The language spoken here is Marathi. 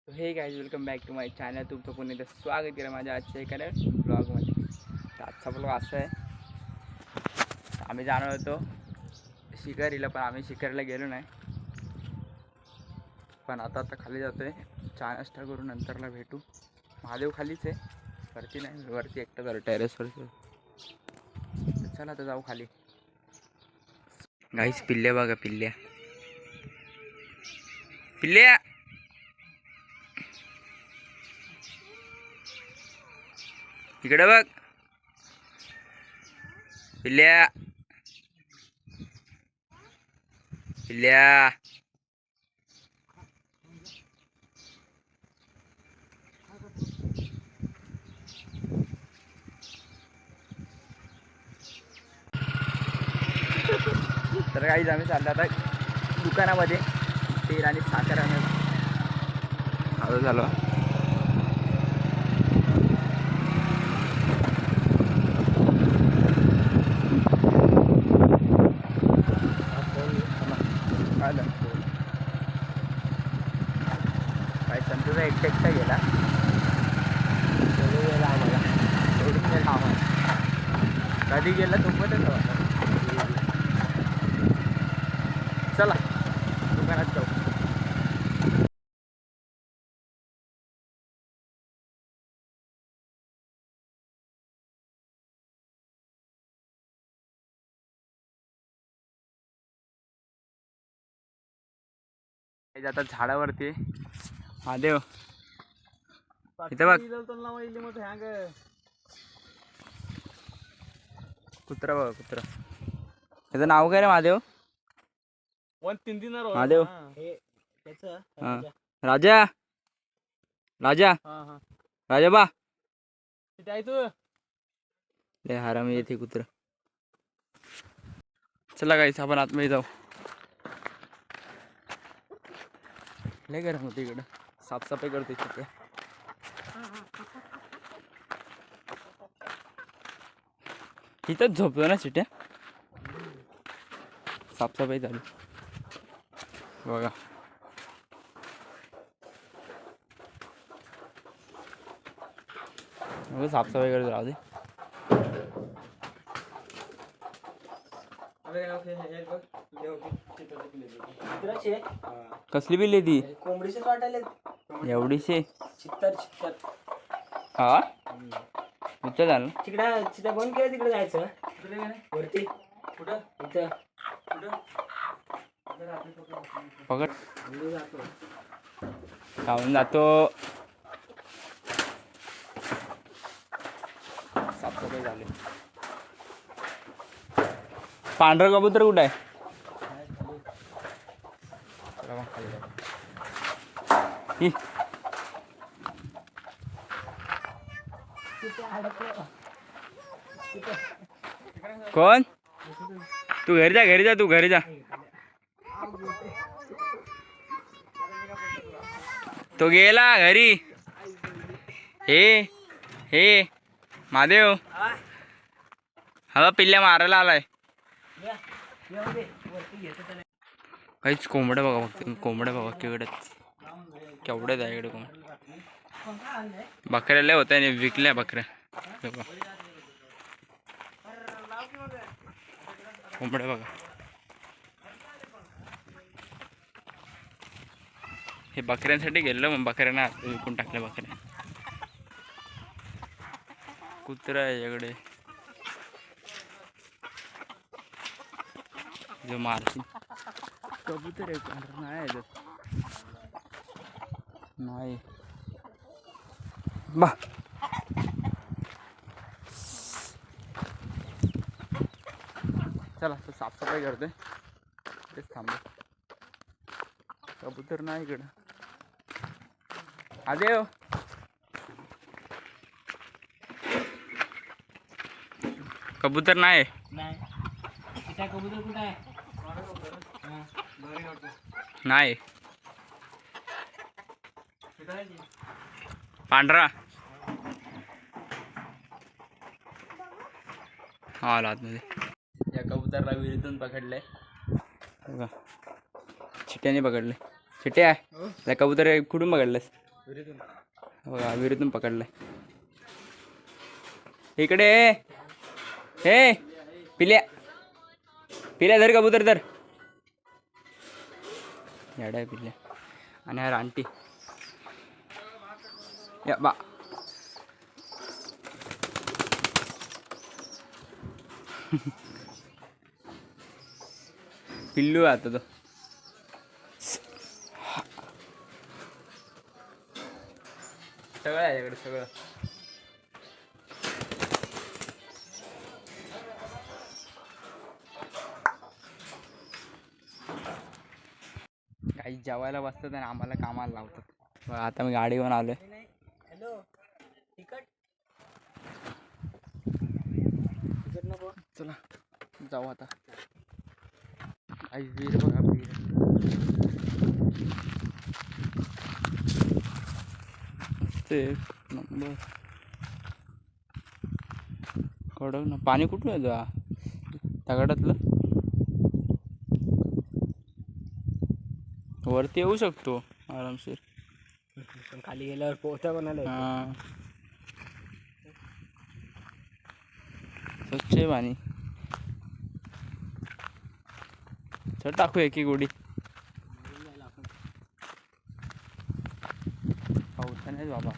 हे guys welcome back to my channel. तुमचं पुन्हा एकदा स्वागत केलं माझ्या आजच्या एखाद्या ब्लॉगमध्ये. तर आजचा ब्लॉग असा आहे, आम्ही जाणार होतो शिकारीला, पण आम्ही शिकारीला गेलो नाही. पण आता खाली जातो आहे, चहा नाश्ता करून नंतरला भेटू. महादेव खालीच आहे, वरती नाही. वरती एकटं झालं टेरेसवरती. चला आता जाऊ खाली. गाईज पिल्ल्या बघा, पिल्ल्या पिल्ल्या इकडे बघ पिल्ल्या पिल्ल्या. तर काही आम्ही चाललो आता दुकानामध्ये तेल आणि साखर आणायला झालो. काय संतूचा एकटा गेला, आम्हाला सोडून गेला आम्हाला. कधी गेला सोबतच होता. चला दुकानात जाऊ. आता झाडावरती महादेव इथे बघ. कुत्रा बघा, कुत्रा. त्याचं नाव काय रे महादेव? महादेव राजा राजा राजा बा लय हरामी येते कुत्रा. चला गाईस आपण आतमध्ये जाऊ. लय गरम होते इकडं, साफसफाई करते तिथे. इथंच झोपतो ना चिट्या. साफसफाई चालू बघा. साफसफाई करत राहू दे. कसली बिल्ली ती? कोंबडीचे वाटायला एवढीशी चित्तर चित्तर. हा विचार झालं तिकडे चित्ता बंद केलं, तिकडे जायचं वरती. कुठं? इथं पकड जातो. जाऊन जातो. साफसफाई झाली. पांढरं कबूतर कुठं आहे? कोण? तू घरी जा, घरी जा, तू घरी जा. तो गेला घरी. हे महादेव हा पिल्ल्या मारायला आलाय. काहीच कोंबड्या बघा, फक्त कोंबड्या बघा केवढ्यात केवढ्यात आहे इकडे. कोंबड्या बकऱ्या लय होत्या आणि विकल्या बकऱ्या. कोंबड्या बघा. हे बकऱ्यांसाठी गेलं, मग बकऱ्यांना विकून टाकल्या बकऱ्या. कुत्रा आहे याकडे जो मारती. कबूतर आहे नाही नाही बा. चला तर साफसफाई करते, तेच थांबलो. कबूतर नाही इकडं. आदेव कबूतर नाही. कबूतर कुठं आहे? नाही. पांढरा हा आतमध्ये. या कबूतरला विहिरीतून पकडलंय बघा, चिट्याने पकडले. चिट्या त्या कबूतर कुठून पकडलंस? बघा विहिरीतून पकडलाय. इकडे हे पिल्या पिल्या धर कबूतर धर. याडा आहे पिल्या आणि हा रानटी या बा. पिल्लू आहे आता तो. सगळं आहे याकडे सगळं. काही जेवायला बसतात आणि आम्हाला कामाला लावतात. बघा आता मी गाडी घेऊन आलोय. हॅलो तिकट नको. चला जाऊ आता. आई वीर बघा वीर. ते नंबर कडक ना. पाणी कुठून येतो हा दगडातलं. वरती येऊ शकतो आरामशीर. पण खाली गेल्यावर पोहता कोणाला हा स्वच्छ आहे पाणी. चल टाकू एक गोडी. पावसा नाही बाबा.